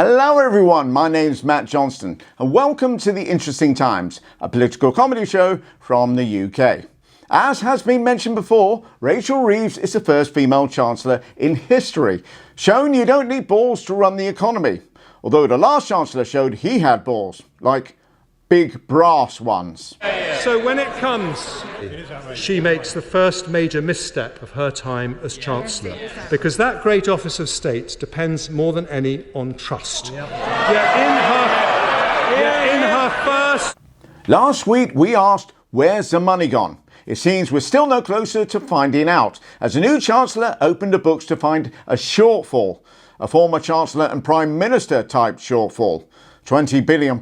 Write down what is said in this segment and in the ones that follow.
Hello everyone, my name's Matt Johnston and welcome to The Interesting Times, a political comedy show from the UK. As has been mentioned before, Rachel Reeves is the first female Chancellor in history, showing you don't need balls to run the economy. Although the last Chancellor showed he had balls, like big brass ones. So when it comes, she makes the first major misstep of her time as Chancellor, because that great office of state depends more than any on trust. Yet in her first... Last week we asked, where's the money gone? It seems we're still no closer to finding out, as the new Chancellor opened the books to find a shortfall, a former Chancellor and Prime Minister type shortfall, £20 billion.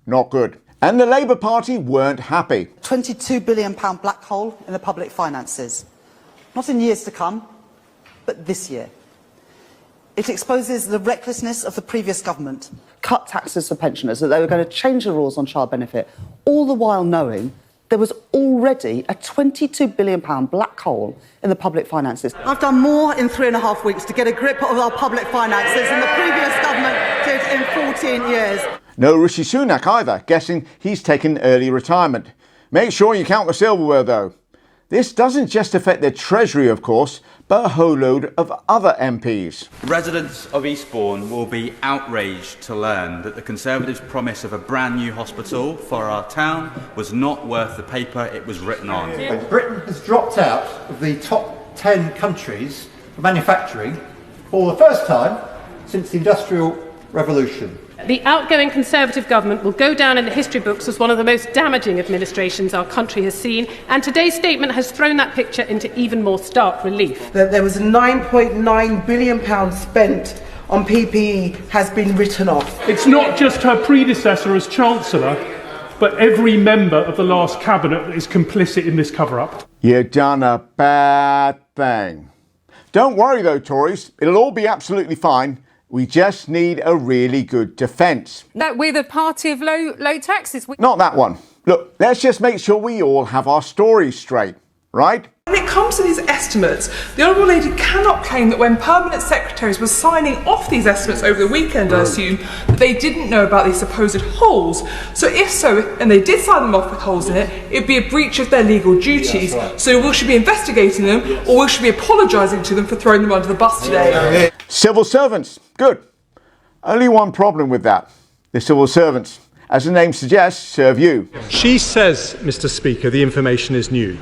Not good. And the Labour Party weren't happy. £22 billion black hole in the public finances. Not in years to come, but this year. It exposes the recklessness of the previous government. Cut taxes for pensioners, that they were going to change the rules on child benefit, all the while knowing there was already a £22 billion black hole in the public finances. I've done more in 3.5 weeks to get a grip of our public finances than the previous government did in 14 years. No Rishi Sunak either, guessing he's taken early retirement. Make sure you count the silverware though. This doesn't just affect their treasury, of course, but a whole load of other MPs. Residents of Eastbourne will be outraged to learn that the Conservatives' promise of a brand new hospital for our town was not worth the paper it was written on. Britain has dropped out of the top 10 countries for manufacturing for the first time since the Industrial Revolution. The outgoing Conservative government will go down in the history books as one of the most damaging administrations our country has seen, and today's statement has thrown that picture into even more stark relief. There was £9.9 billion spent on PPE has been written off. It's not just her predecessor as Chancellor, but every member of the last cabinet that is complicit in this cover-up. You've done a bad thing. Don't worry though, Tories, it'll all be absolutely fine. We just need a really good defence. That we're the party of low taxes. Not that one. Look, let's just make sure we all have our stories straight, right? When it comes to these estimates, the Honourable Lady cannot claim that when permanent secretaries were signing off these estimates over the weekend, I assume, that they didn't know about these supposed holes. So if so, and they did sign them off with holes in it, it'd be a breach of their legal duties. So we should be investigating them, or we should be apologising to them for throwing them under the bus today. Civil servants, good. Only one problem with that. The civil servants, as the name suggests, serve you. She says, Mr. Speaker, the information is new.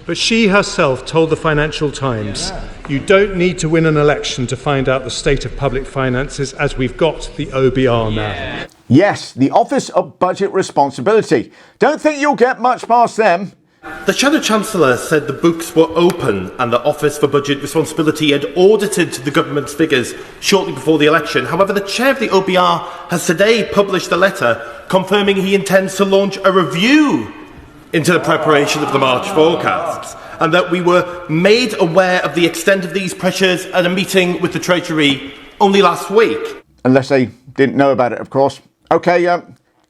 But she herself told the Financial Times, you don't need to win an election to find out the state of public finances, as we've got the OBR now. Yes, the Office of Budget Responsibility. Don't think you'll get much past them. The Shadow Chancellor said the books were open and the Office for Budget Responsibility had audited the government's figures shortly before the election. However, the chair of the OBR has today published a letter confirming he intends to launch a review into the preparation of the March forecasts, and that we were made aware of the extent of these pressures at a meeting with the Treasury only last week. Unless they didn't know about it, of course. OK,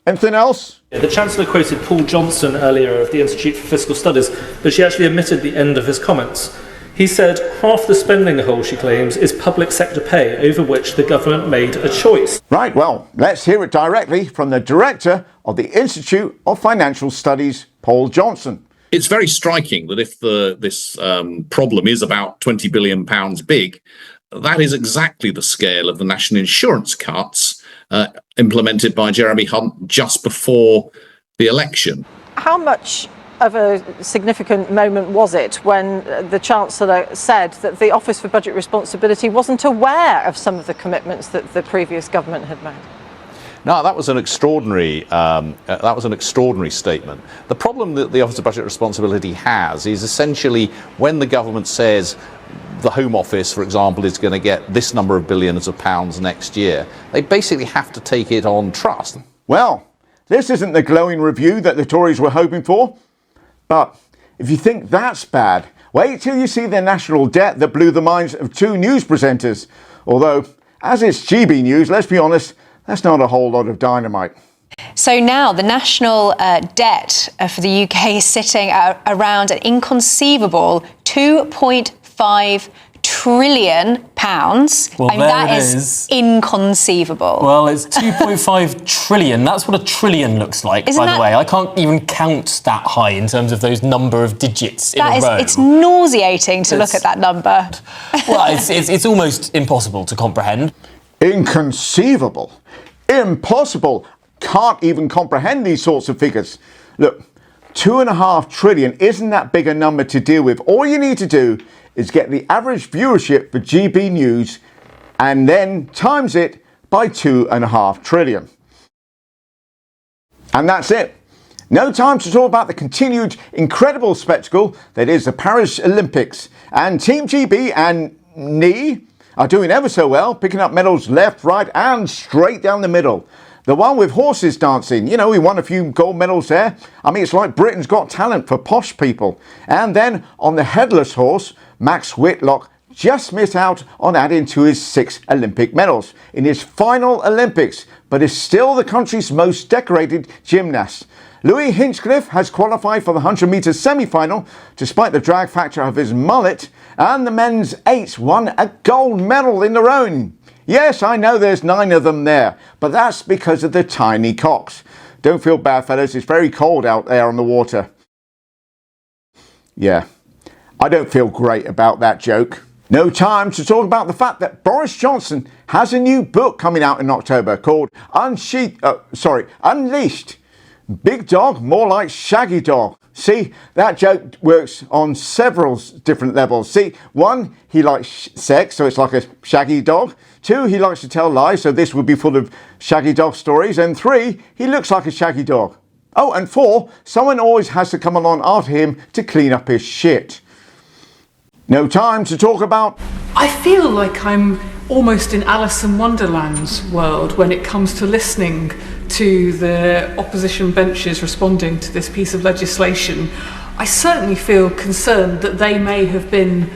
anything else? The Chancellor quoted Paul Johnson earlier of the Institute for Fiscal Studies, but she actually omitted the end of his comments. He said half the spending hole, she claims, is public sector pay, over which the government made a choice. Right, well, let's hear it directly from the director of the Institute of Financial Studies, Paul Johnson. It's very striking that if this problem is about £20 billion big, that is exactly the scale of the national insurance cuts implemented by Jeremy Hunt just before the election. How much of a significant moment was it when the Chancellor said that the Office for Budget Responsibility wasn't aware of some of the commitments that the previous government had made? No, that was an extraordinary statement. The problem that the Office of Budget Responsibility has is essentially when the government says the Home Office, for example, is going to get this number of billions of pounds next year, they basically have to take it on trust. Well, this isn't the glowing review that the Tories were hoping for. But if you think that's bad, wait till you see the national debt that blew the minds of two news presenters. Although, as it's GB News, let's be honest, that's not a whole lot of dynamite. So now the national debt for the UK is sitting at around an inconceivable £2.5 trillion pounds. Well, I mean, that is inconceivable. Well, it's 2.5 trillion. That's what a trillion looks like, by the way. I can't even count that high in terms of those number of digits in a row. It's nauseating to look at that number. Well, it's almost impossible to comprehend. Inconceivable. Impossible. Can't even comprehend these sorts of figures. Look, 2.5 trillion isn't that big a number to deal with. All you need to do is get the average viewership for GB News and then times it by 2.5 trillion. And that's it. No time to talk about the continued incredible spectacle that is the Paris Olympics. And Team GB and NE are doing ever so well, picking up medals left, right and straight down the middle. The one with horses dancing, you know, we won a few gold medals there. I mean, it's like Britain's Got Talent for posh people. And then on the headless horse, Max Whitlock just missed out on adding to his 6 Olympic medals in his final Olympics, but is still the country's most decorated gymnast. Louis Hinchcliffe has qualified for the 100-metre semi-final despite the drag factor of his mullet, and the men's 8 won a gold medal in their own. Yes, I know there's 9 of them there, but that's because of the tiny cocks. Don't feel bad, fellas, it's very cold out there on the water. Yeah, I don't feel great about that joke. No time to talk about the fact that Boris Johnson has a new book coming out in October called Unleashed. Big dog, more like shaggy dog. See, that joke works on several different levels. See, 1, he likes sex, so it's like a shaggy dog. 2, he likes to tell lies, so this would be full of shaggy dog stories. And 3, he looks like a shaggy dog. Oh, and 4, someone always has to come along after him to clean up his shit. No time to talk about... I feel like I'm almost in Alice in Wonderland's world when it comes to listening to the opposition benches responding to this piece of legislation. I certainly feel concerned that they may have been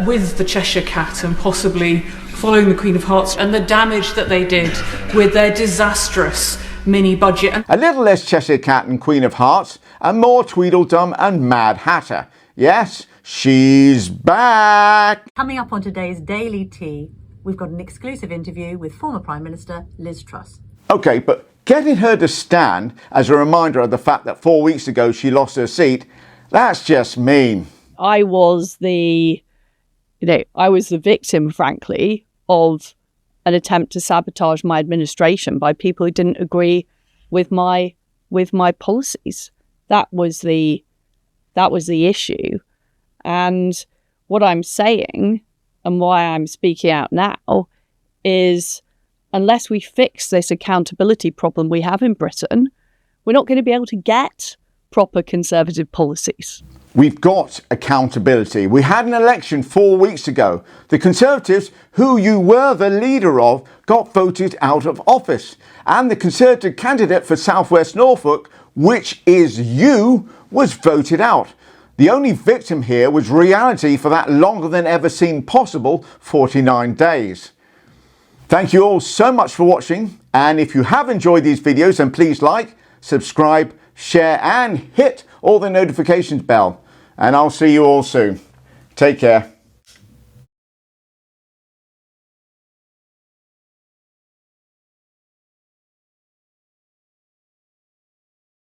with the Cheshire Cat and possibly following the Queen of Hearts and the damage that they did with their disastrous mini budget. A little less Cheshire Cat and Queen of Hearts and more Tweedledum and Mad Hatter. Yes, she's back. Coming up on today's Daily Tea, we've got an exclusive interview with former Prime Minister Liz Truss. Okay, but getting her to stand as a reminder of the fact that 4 weeks ago she lost her seat, that's just mean. I was the victim, frankly, of an attempt to sabotage my administration by people who didn't agree with my policies. That was the issue. And what I'm saying and why I'm speaking out now is, unless we fix this accountability problem we have in Britain, we're not going to be able to get proper Conservative policies. We've got accountability. We had an election 4 weeks ago. The Conservatives, who you were the leader of, got voted out of office. And the Conservative candidate for South West Norfolk, which is you, was voted out. The only victim here was reality for that longer than ever seemed possible 49 days. Thank you all so much for watching, and if you have enjoyed these videos, then please like, subscribe, share and hit all the notifications bell, and I'll see you all soon. Take care.